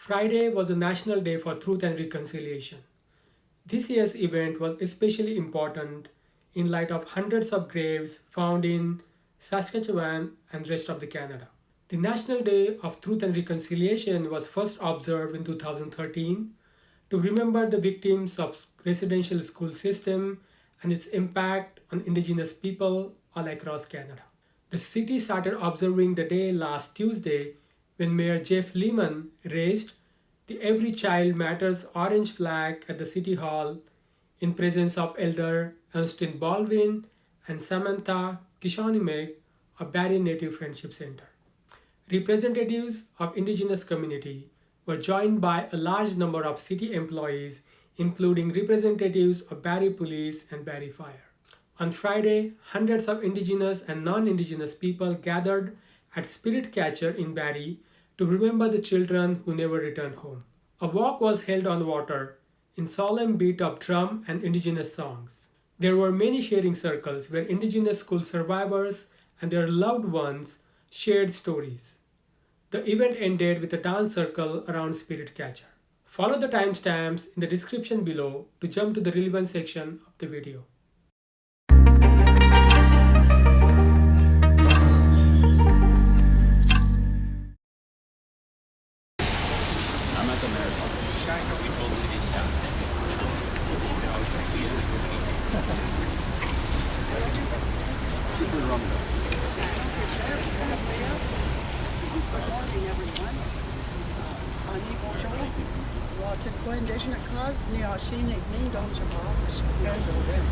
Friday was a National Day for Truth and Reconciliation. This year's event was especially important in light of hundreds of graves found in Saskatchewan and rest of the Canada. The National Day of Truth and Reconciliation was first observed in 2013 to remember the victims of residential school system and its impact on Indigenous people all across Canada. The city started observing the day last Tuesday when Mayor Jeff Lehman raised the Every Child Matters orange flag at the City Hall in presence of Elder Ernestine Baldwin and Samantha Kinoshameg of Barrie Native Friendship Center. Representatives of Indigenous community were joined by a large number of city employees, including representatives of Barrie Police and Barrie Fire. On Friday, hundreds of Indigenous and non-Indigenous people gathered at Spirit Catcher in Barrie to remember the children who never returned home. A walk was held on water in solemn beat of drum and Indigenous songs. There were many sharing circles where Indigenous school survivors and their loved ones shared stories. The event ended with a dance circle around Spirit Catcher. Follow the timestamps in the description below to jump to the relevant section of the video. I'm at the marathon. We told city staff that please keep it wrong. Good morning, everyone. Ani bonjour. Water coindition at cause ni arsenic ning dom jabal. Yanzo ben.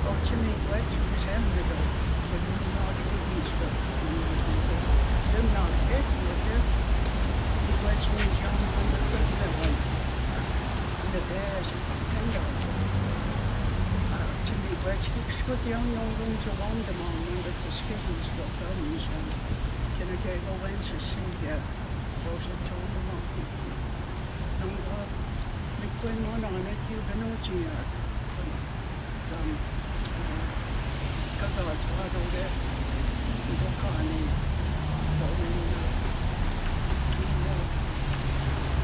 Ochimi wet kushem nido. With no beach go. Gymnastic, water. The wet me jam on the second one. The bears tender. Ochimi wet because young no room to long them on the Saskatchewan for permission. Can I get a wench or sing here? Those are told them off. I'm glad we couldn't run on it. You've been on here. Because I was wild over there. We look on it.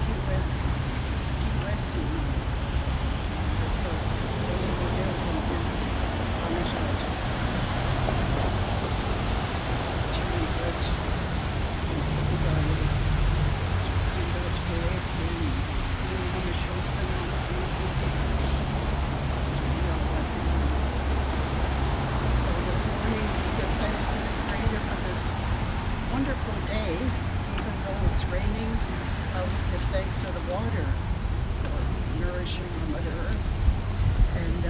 Key West. So, we're there on the shot. Wonderful day, even though it's raining, give thanks to the water for nourishing the Mother Earth. And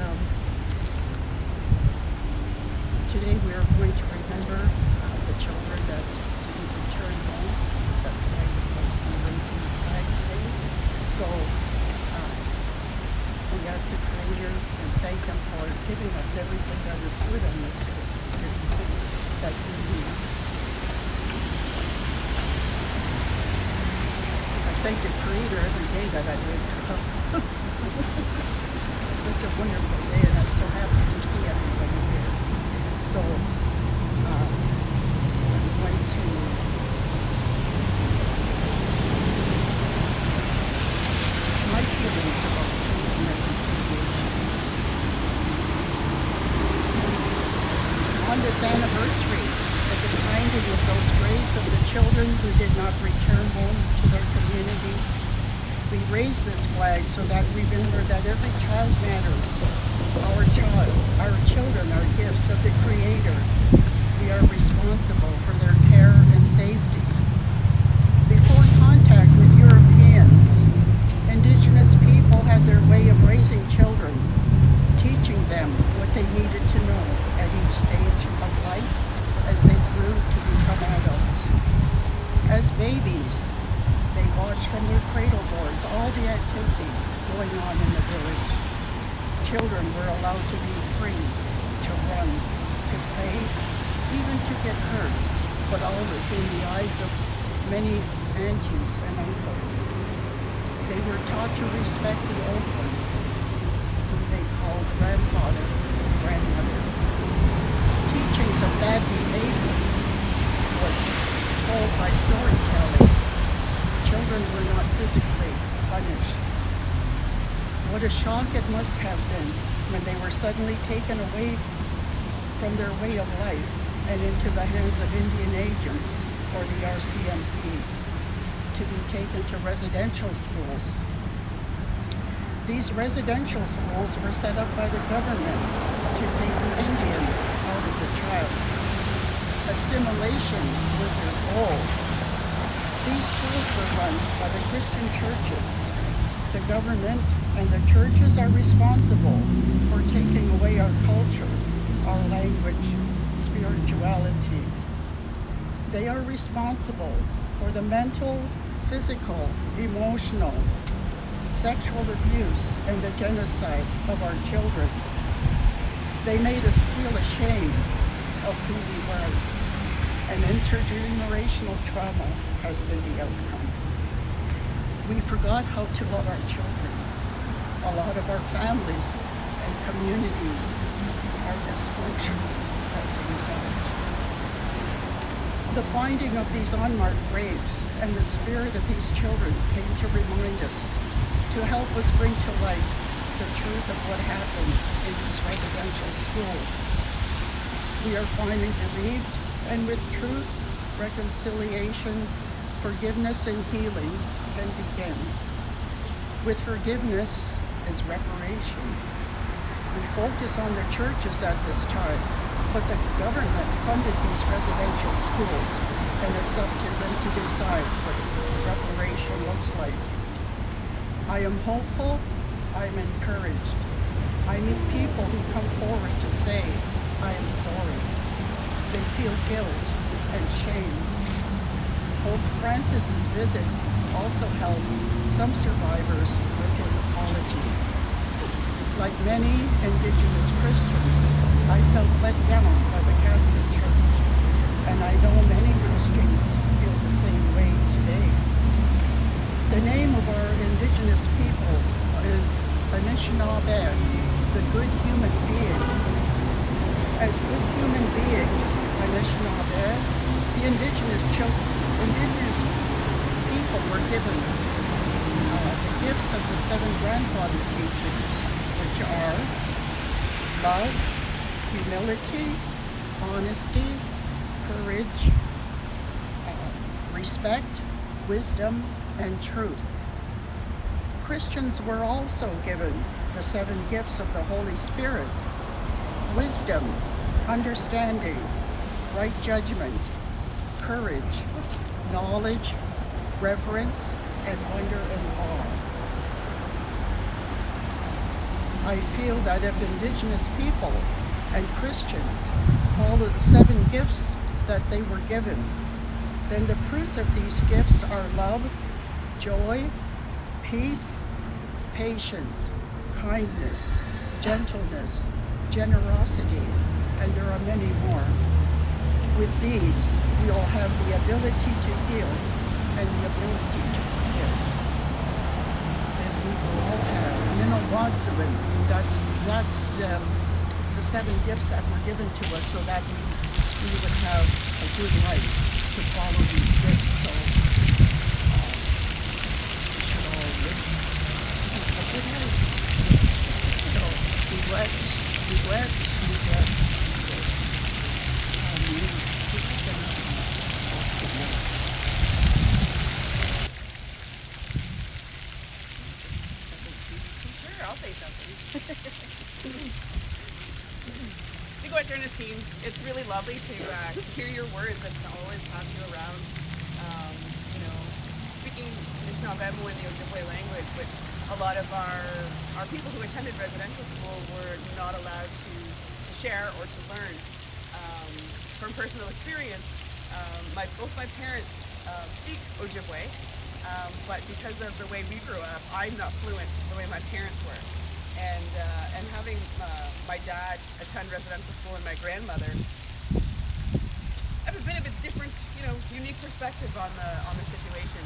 today we are going to remember the children that didn't return home. That's why we're raising the flag today. So we ask the Creator and thank Him for giving us everything that is good on this earth, everything that we use. Thank the Creator every day that I wake up. It's such a wonderful day, and I'm so happy to see everybody here. So, I'm going to my feelings about truth and reconciliation. On this anniversary, the finding of those graves of the children who did not return home to their communities. We raise this flag so that we remember that every child matters. Our children are gifts of the Creator. We are responsible for their care and safety. Before contact with Europeans, Indigenous people had their way of raising children, teaching them what they needed to know at each stage of life as they grew to become adults. As babies, they watched from their cradle doors all the activities going on in the village. Children were allowed to be free, to run, to play, even to get hurt, but always in the eyes of many aunties and uncles. They were taught to respect the old ones, whom they called grandfather, grandmother. Teachings of bad behavior was told by storytelling. Children were not physically What a shock it must have been when they were suddenly taken away from their way of life and into the hands of Indian agents or the RCMP to be taken to residential schools. These residential schools were set up by the government to take the Indian out of the child. Assimilation was their goal. These schools were run by the Christian churches. The government and the churches are responsible for taking away our culture, our language, spirituality. They are responsible for the mental, physical, emotional, sexual abuse, and the genocide of our children. They made us feel ashamed of who we were, and intergenerational trauma has been the outcome. We forgot how to love our children. A lot of our families and communities are dysfunctional as a result. The finding of these unmarked graves and the spirit of these children came to remind us, to help us bring to light the truth of what happened in these residential schools. We are finally bereaved, and with truth, reconciliation, forgiveness, and healing can begin. With forgiveness is reparation. We focus on the churches at this time, but the government funded these residential schools, and it's up to them to decide what reparation looks like. I am hopeful, I am encouraged. I meet people who come forward to say, I am sorry. They feel guilt and shame. Pope Francis's visit also helped some survivors with his apology. Like many Indigenous Christians, I felt let down by the Catholic Church, and I know many Christians feel the same way today. The name of our Indigenous people is Anishinaabe, the good human being. As good human beings, Anishinaabe, the Indigenous people were given the gifts of the 7 grandfather teachings, which are love, humility, honesty, courage, respect, wisdom, and truth. Christians were also given the 7 gifts of the Holy Spirit: wisdom, understanding, right judgment, courage, knowledge, reverence, and wonder and awe. I feel that if Indigenous people and Christians follow the 7 gifts that they were given, then the fruits of these gifts are love, joy, peace, patience, kindness, gentleness, generosity, and there are many more. With these, we all have the ability to heal and the ability to forgive. And we will all have Minowatsurin. That's the 7 gifts that were given to us so that we would have a good life to follow these gifts. So we should all live a good life. So be blessed, be blessed, be blessed. Sure, I'll say something. Big watch, Ernestine. It's really lovely to hear your words and to always have you around. Speaking Anishinaabe in the Ojibwe language, which a lot of our people who attended residential school were not allowed to share or to learn. From personal experience, both my parents speak Ojibwe, but because of the way we grew up, I'm not fluent the way my parents were. And having my dad attend residential school and my grandmother, I have a bit of a different, unique perspective on the situation.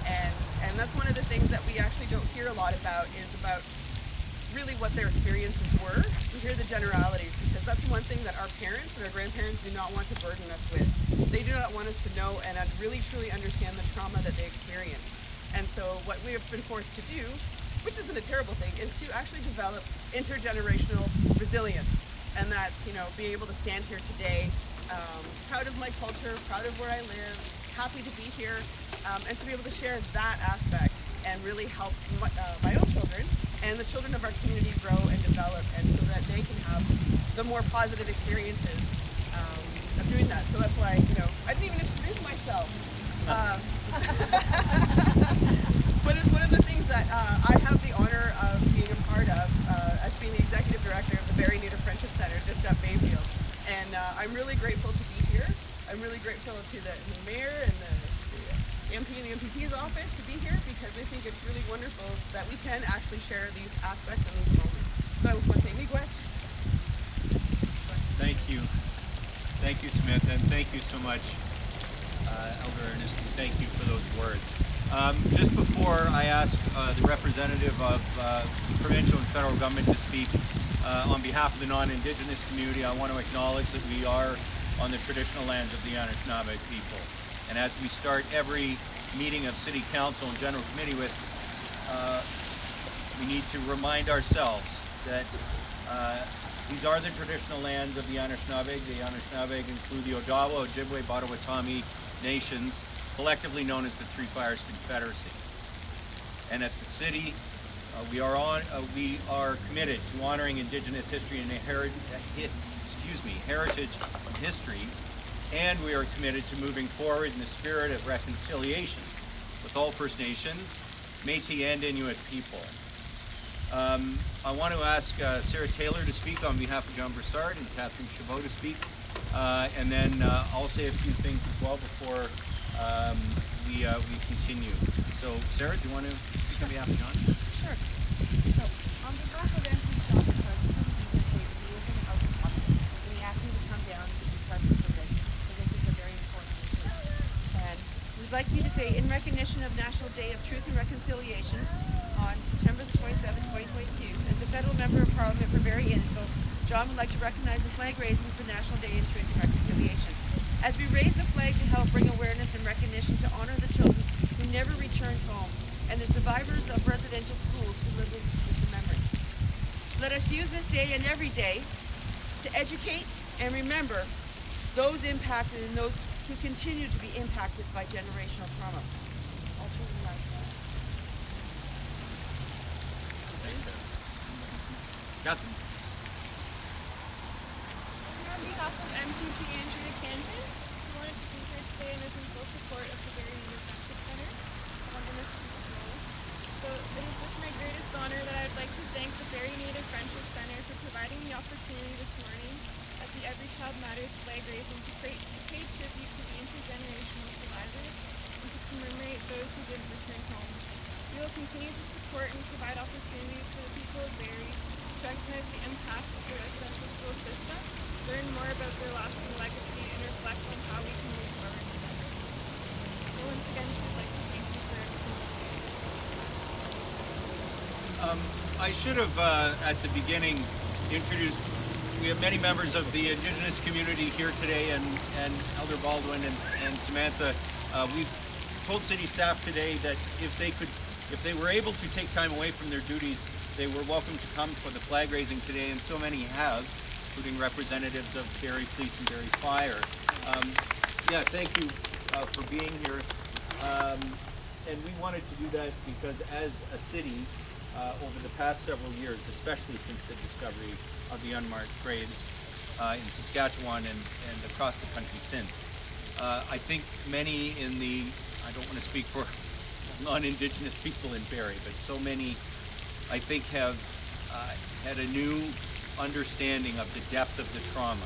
And that's one of the things that we actually don't hear a lot about, is about really what their experiences were. We hear the generalities, because that's one thing that our parents and our grandparents do not want to burden us with. They do not want us to know and really truly understand the trauma that they experienced. And so what we have been forced to do which isn't a terrible thing, is to actually develop intergenerational resilience. And that's, being able to stand here today, proud of my culture, proud of where I live, happy to be here, and to be able to share that aspect and really help my own children and the children of our community grow and develop, and so that they can have the more positive experiences of doing that. So that's why, I didn't even introduce myself. But it's one of the things that I have the honor of being a part of as being the executive director of the Barrie Native Friendship Center just up Bayfield. And I'm really grateful to be here. I'm really grateful to the mayor and the MP and the MPP's office to be here, because I think it's really wonderful that we can actually share these aspects and these moments. So I just want to say miigwech. Thank you. Thank you, Samantha, and thank you so much, Elder Ernestine. Thank you for those words. Just before I ask the representative of the provincial and federal government to speak on behalf of the non-Indigenous community, I want to acknowledge that we are on the traditional lands of the Anishinaabe people. And as we start every meeting of City Council and General Committee with, we need to remind ourselves that these are the traditional lands of the Anishinaabe. The Anishinaabe include the Odawa, Ojibwe, Potawatomi nations, collectively known as the Three Fires Confederacy. And at the city, we are committed to honoring Indigenous history and heritage and history, and we are committed to moving forward in the spirit of reconciliation with all First Nations, Métis and Inuit people. I want to ask Sarah Taylor to speak on behalf of John Brassard and Catherine Chabot to speak, and then I'll say a few things as well before we continue. So, Sarah, do you want to speak on behalf of John? Sure. So, on behalf of MP John Brassard, we live in the House of Commons, and he asked me to come down to be present for this, so this is a very important issue. And we'd like you to say, in recognition of National Day of Truth and Reconciliation on September the 27th, 2022, as a federal member of Parliament for Barrie Innisfil, John would like to recognize the flag raising for National Day of Truth and Reconciliation. As we raise the flag to help bring awareness and recognition to honor the children who never returned home and the survivors of residential schools who live with the memory. Let us use this day and every day to educate and remember those impacted and those who continue to be impacted by generational trauma. I'll turn the mic back. Thanks, Sarah. Catherine. On behalf of MPP Andrea Khanjin, we wanted to be here today and is in full support of the Barrie Native Friendship Center. This is a school. So it is with my greatest honor that I would like to thank the Barrie Native Friendship Center for providing the opportunity this morning at the Every Child Matters flag raising to pay tribute to the intergenerational survivors and to commemorate those who didn't return home. We will continue to support and provide opportunities for the people of Barrie to recognize the impact of the residential school system, learn more about their lasting legacy, and reflect on how we can move forward together. So once again, I would like to thank you for everything. I should have, at the beginning, introduced, we have many members of the Indigenous community here today, and Elder Baldwin and Samantha. We've told city staff today that if they were able to take time away from their duties, they were welcome to come for the flag raising today, and so many have, including representatives of Barrie Police and Barrie Fire. Thank you for being here. And we wanted to do that because as a city, over the past several years, especially since the discovery of the unmarked graves in Saskatchewan and across the country since, I think many in the, I don't want to speak for non-Indigenous people in Barrie, but so many, I think, have had a new understanding of the depth of the trauma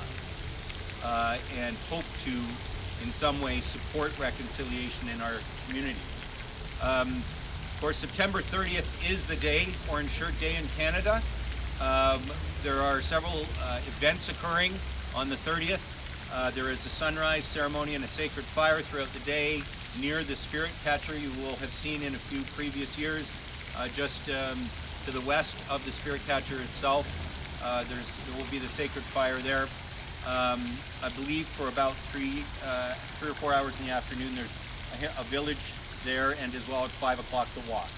and hope to, in some way, support reconciliation in our community. Of course, September 30th is the day, Orange Shirt Day in Canada. There are several events occurring on the 30th. There is a sunrise ceremony and a sacred fire throughout the day near the Spirit Catcher you will have seen in a few previous years. Just to the west of the Spirit Catcher itself, there will be the sacred fire there. I believe for about 3 or 4 hours in the afternoon, there's a village there, and as well at 5 o'clock the walk.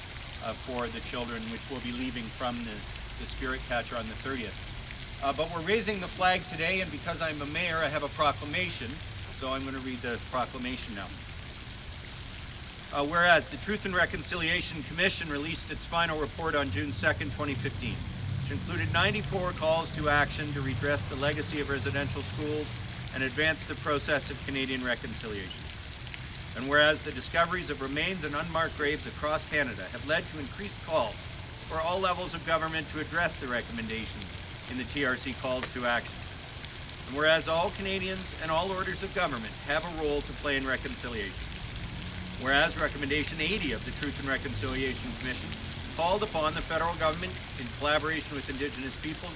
for the children, which will be leaving from the spirit catcher on the 30th. But we're raising the flag today, and because I'm a mayor, I have a proclamation, so I'm going to read the proclamation now. Whereas the Truth and Reconciliation Commission released its final report on June 2nd, 2015, which included 94 calls to action to redress the legacy of residential schools and advance the process of Canadian reconciliation. And whereas the discoveries of remains and unmarked graves across Canada have led to increased calls for all levels of government to address the recommendations in the TRC calls to action. And whereas all Canadians and all orders of government have a role to play in reconciliation. Whereas Recommendation 80 of the Truth and Reconciliation Commission called upon the federal government, in collaboration with Indigenous peoples,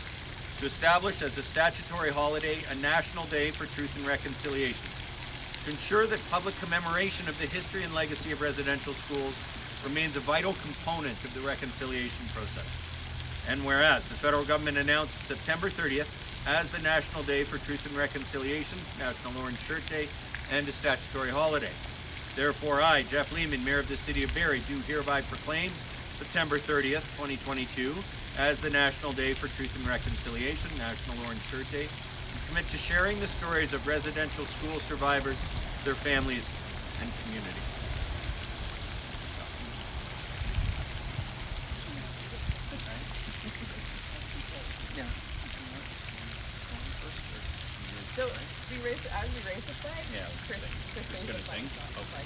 to establish as a statutory holiday a National Day for Truth and Reconciliation, to ensure that public commemoration of the history and legacy of residential schools remains a vital component of the reconciliation process. And whereas the federal government announced September 30th as the National Day for Truth and Reconciliation, National Orange Shirt Day, and a statutory holiday. Therefore, I, Jeff Lehman, Mayor of the City of Barrie, do hereby proclaim September 30th, 2022, as the National Day for Truth and Reconciliation, National Orange Shirt Day, and commit to sharing the stories of residential school survivors, their families, and communities. So, we raise the flag? Yeah, Chris Chris gonna sing. Okay.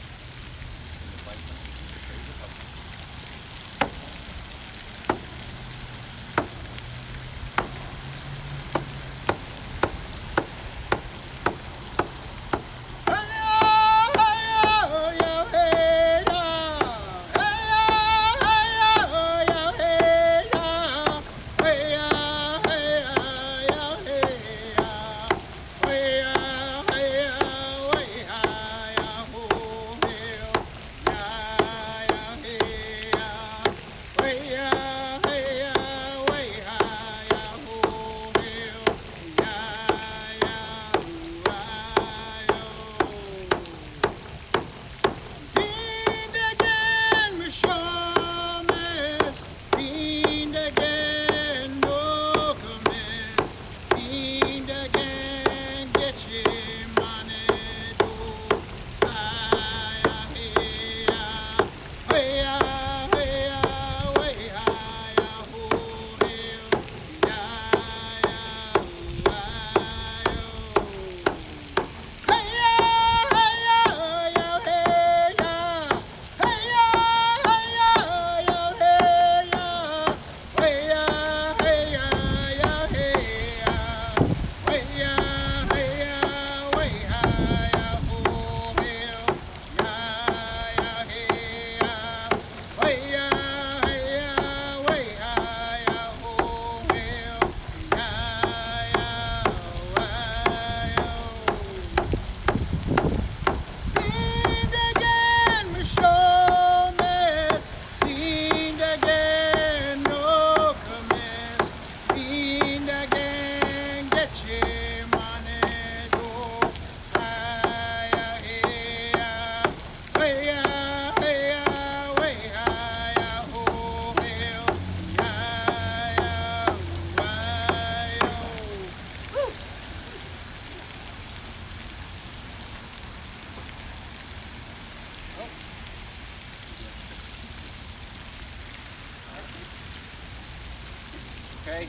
Okay,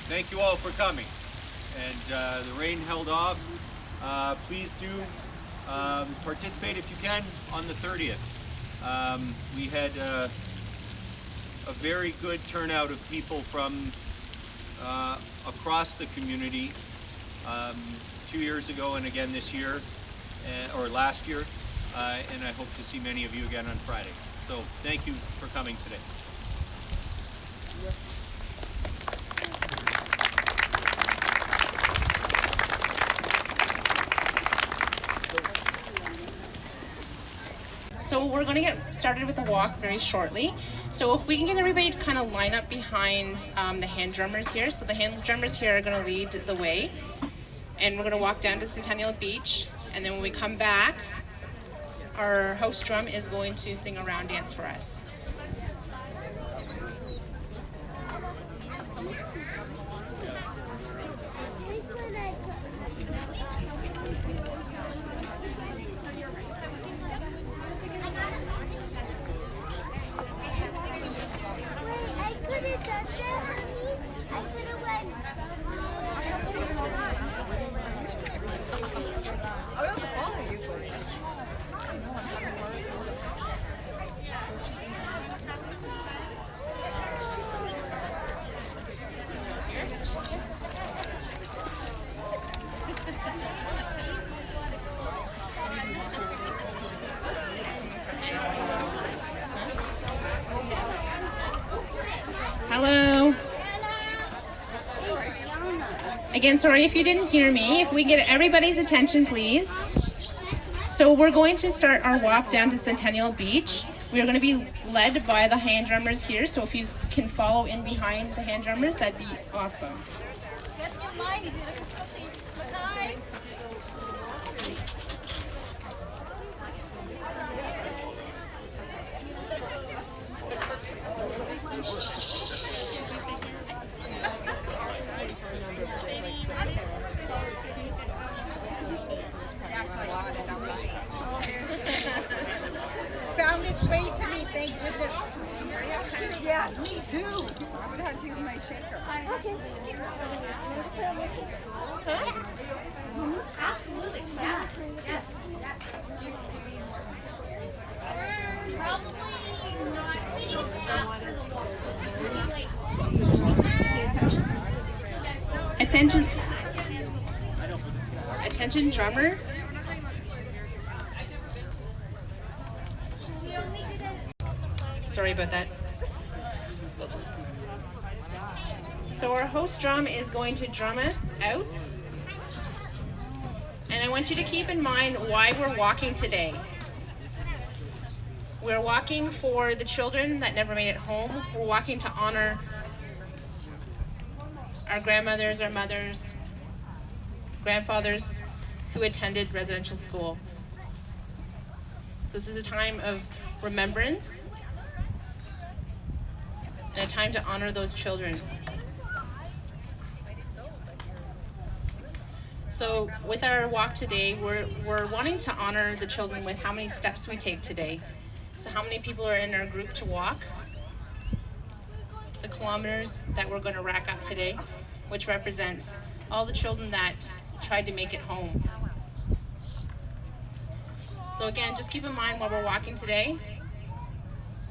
thank you all for coming. And the rain held off. Please do participate if you can on the 30th. We had a very good turnout of people from across the community 2 years ago and again this year, or last year, and I hope to see many of you again on Friday. So thank you for coming today. So we're going to get started with the walk very shortly. So if we can get everybody to kind of line up behind the hand drummers here. So the hand drummers here are going to lead the way. And we're going to walk down to Centennial Beach. And then when we come back, our host drum is going to sing a round dance for us. Again, sorry if you didn't hear me. If we get everybody's attention, please. So we're going to start our walk down to Centennial Beach. We are going to be led by the hand drummers here, so if you can follow in behind the hand drummers, that'd be awesome. Found its way to me, thank goodness. Yeah, me too. I would have to use my shaker. Okay. Absolutely. Yeah. Yes. Attention. Attention drummers. Sorry about that. So our host drum is going to drum us out. And I want you to keep in mind why we're walking today. We're walking for the children that never made it home. We're walking to honor our grandmothers, our mothers, grandfathers who attended residential school. So this is a time of remembrance and a time to honor those children. So with our walk today, we're wanting to honor the children with how many steps we take today. So how many people are in our group to walk? The kilometers that we're going to rack up today, which represents all the children that tried to make it home. So again, just keep in mind while we're walking today,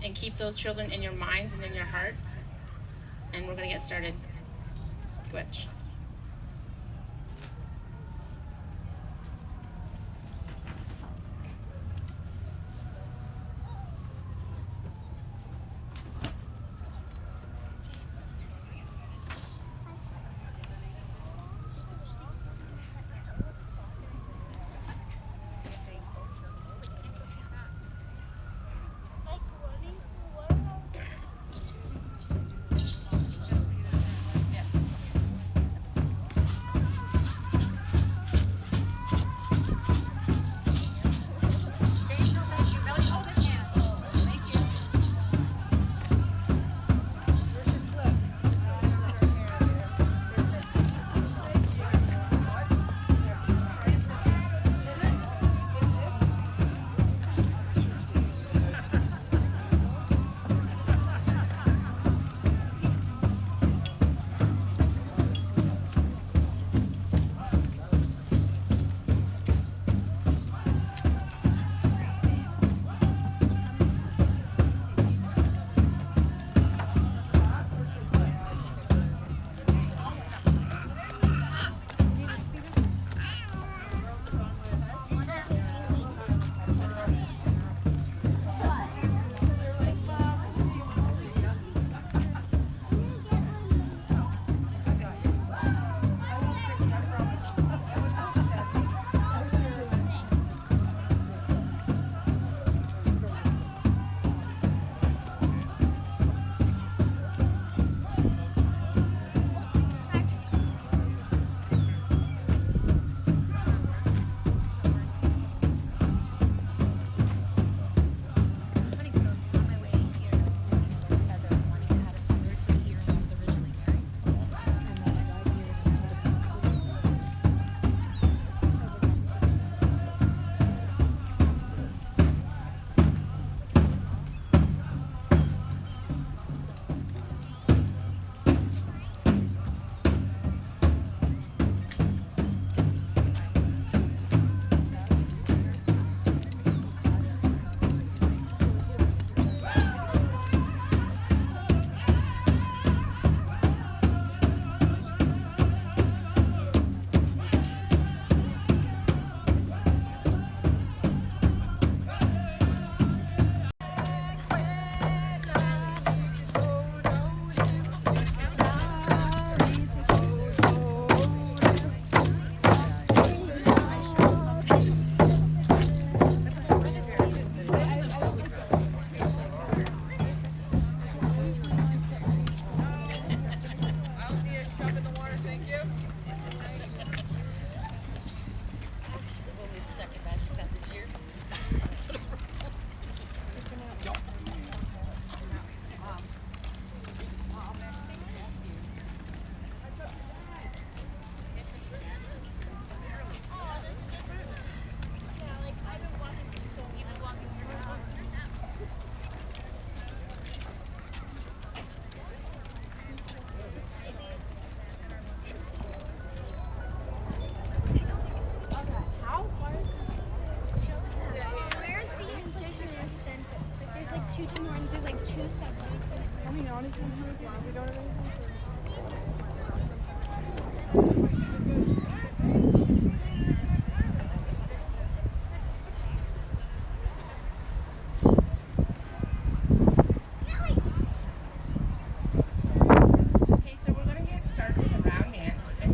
and keep those children in your minds and in your hearts. And we're going to get started. Gwitch. I mean, honestly, we don't have anything for Okay, so we're gonna get started with a round dance. If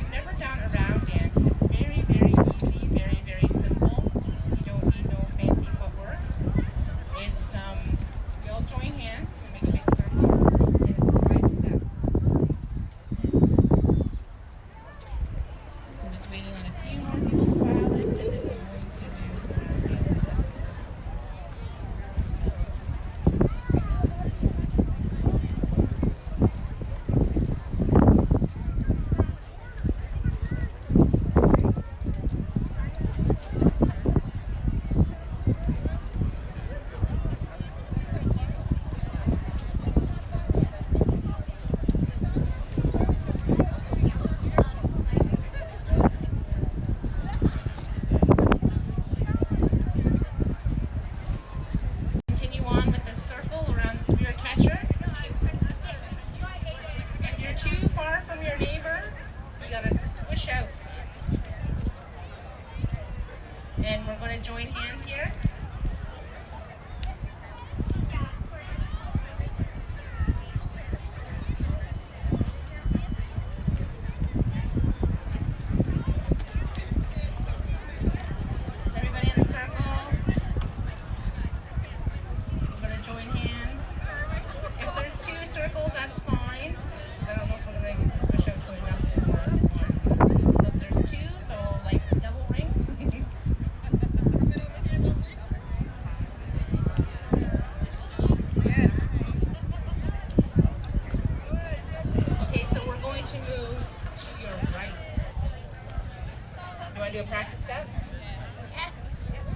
you've never done a round dance, it's very, very easy, very, very simple. You don't need no fancy footwork. It's you'll join hands, we'll make a big circle, and it's a side step. We're just waiting on a few more people to file in, and then we're going to do the round dance. Continue on with the circle around the spirit catcher. If you're too far from your neighbor, you gotta squish out. And we're gonna join hands here. Is everybody in the circle? We're gonna join hands. If there's two circles, that's fine. I don't know if we're gonna squish out to enough for one. So if there's two, so like double ring. Yes. Okay, so we're going to move to your right. You want to do a practice step?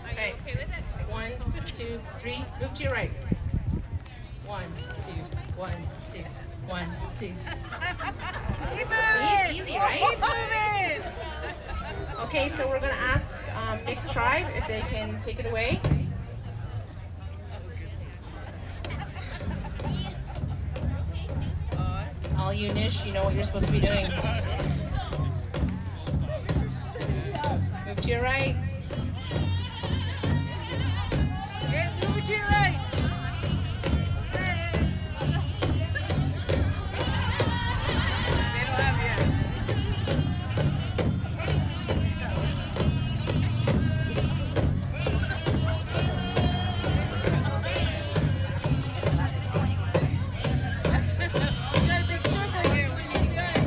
Okay. okay with it? 1, 2, 3. Move to your right. 1, 2, 1, 2, 1, 2. See, easy, right? Okay, so we're gonna ask Mixed Tribe if they can take it away. All you Nish, you know what you're supposed to be doing. Move to your right. Move to your right. They don't have yet. We got a big circle here. What are you doing?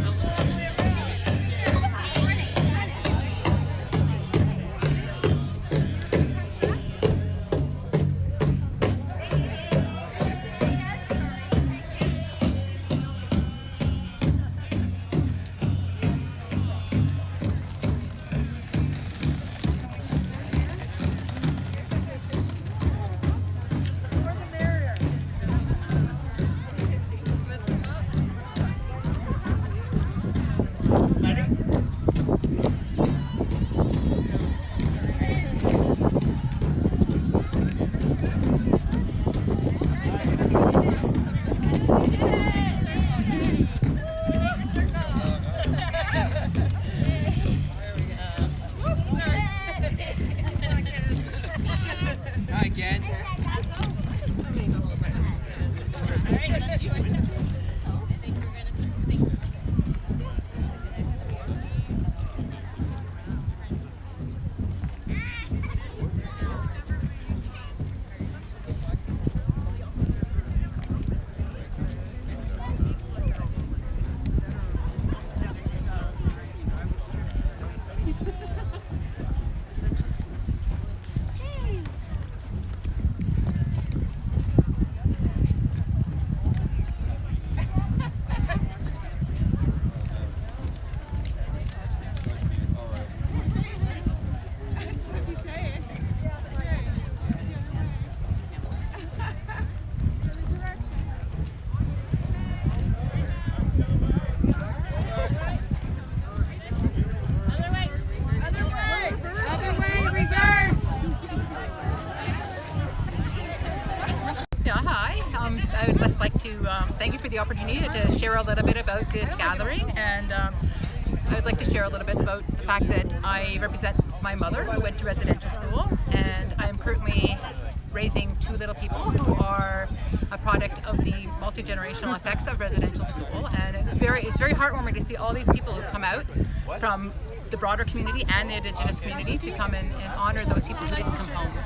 thank you for the opportunity to share a little bit about this gathering, and I'd like to share a little bit about the fact that I represent my mother, who went to residential school, and I am currently raising two little people who are a product of the multi-generational effects of residential school. And it's very heartwarming to see all these people who've come out from the broader community and the Indigenous community to come and honor those people who didn't come home.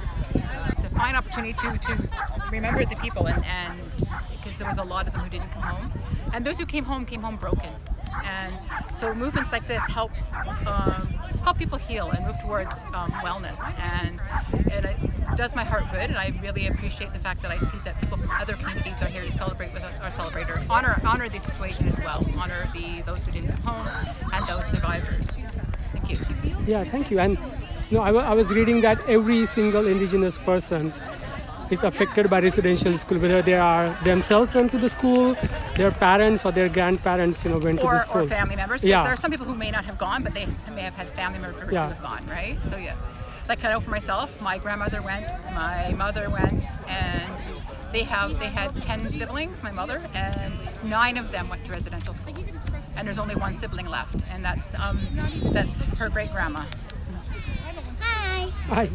It's a fine opportunity to remember the people, and because there was a lot of them who didn't come home, and those who came home broken. And so movements like this help people heal and move towards wellness, and it does my heart good. And I really appreciate the fact that I see that people from other communities are here to celebrate with our celebrator, honor the situation as well, honor those who didn't come home and those survivors. Thank you. Yeah, thank you. And I was reading that every single Indigenous person is affected by residential school, whether they are themselves went to the school, their parents or their grandparents, went to the school. Or family members, because there are some people who may not have gone, but they may have had family members who have gone, right? So yeah. Like I know for myself, my grandmother went, my mother went, and they had 10 siblings, my mother, and 9 of them went to residential school. And there's only one sibling left, and that's her great-grandma. Hi.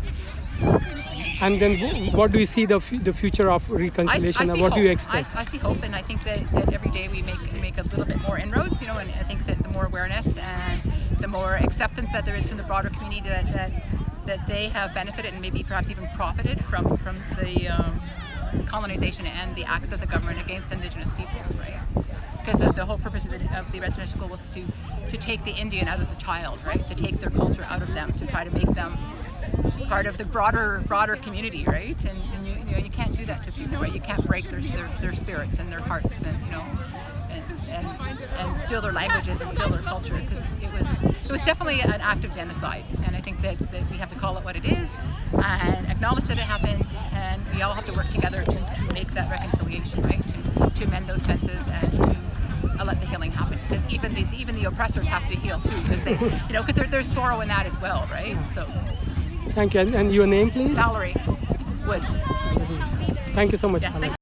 And then what do you see the future of reconciliation? I what do you hope. expect? I see hope, and I think that every day we make a little bit more inroads, and I think that the more awareness and the more acceptance that there is from the broader community that they have benefited and maybe perhaps even profited from the colonization and the acts of the government against Indigenous peoples, right? Because the whole purpose of the residential school was to take the Indian out of the child, right? To take their culture out of them, to try to make them part of the broader community, right? And you can't do that to people, right? You can't break their spirits and their hearts, and and steal their languages and steal their culture, because it was definitely an act of genocide. And I think that we have to call it what it is and acknowledge that it happened, and we all have to work together to make that reconciliation, right? To mend those fences and to let the healing happen, because even the oppressors have to heal too, because because there's sorrow in that as well, right? So. Thank you. And your name, please? Valerie Wood. Thank you so much. Yes, thank you.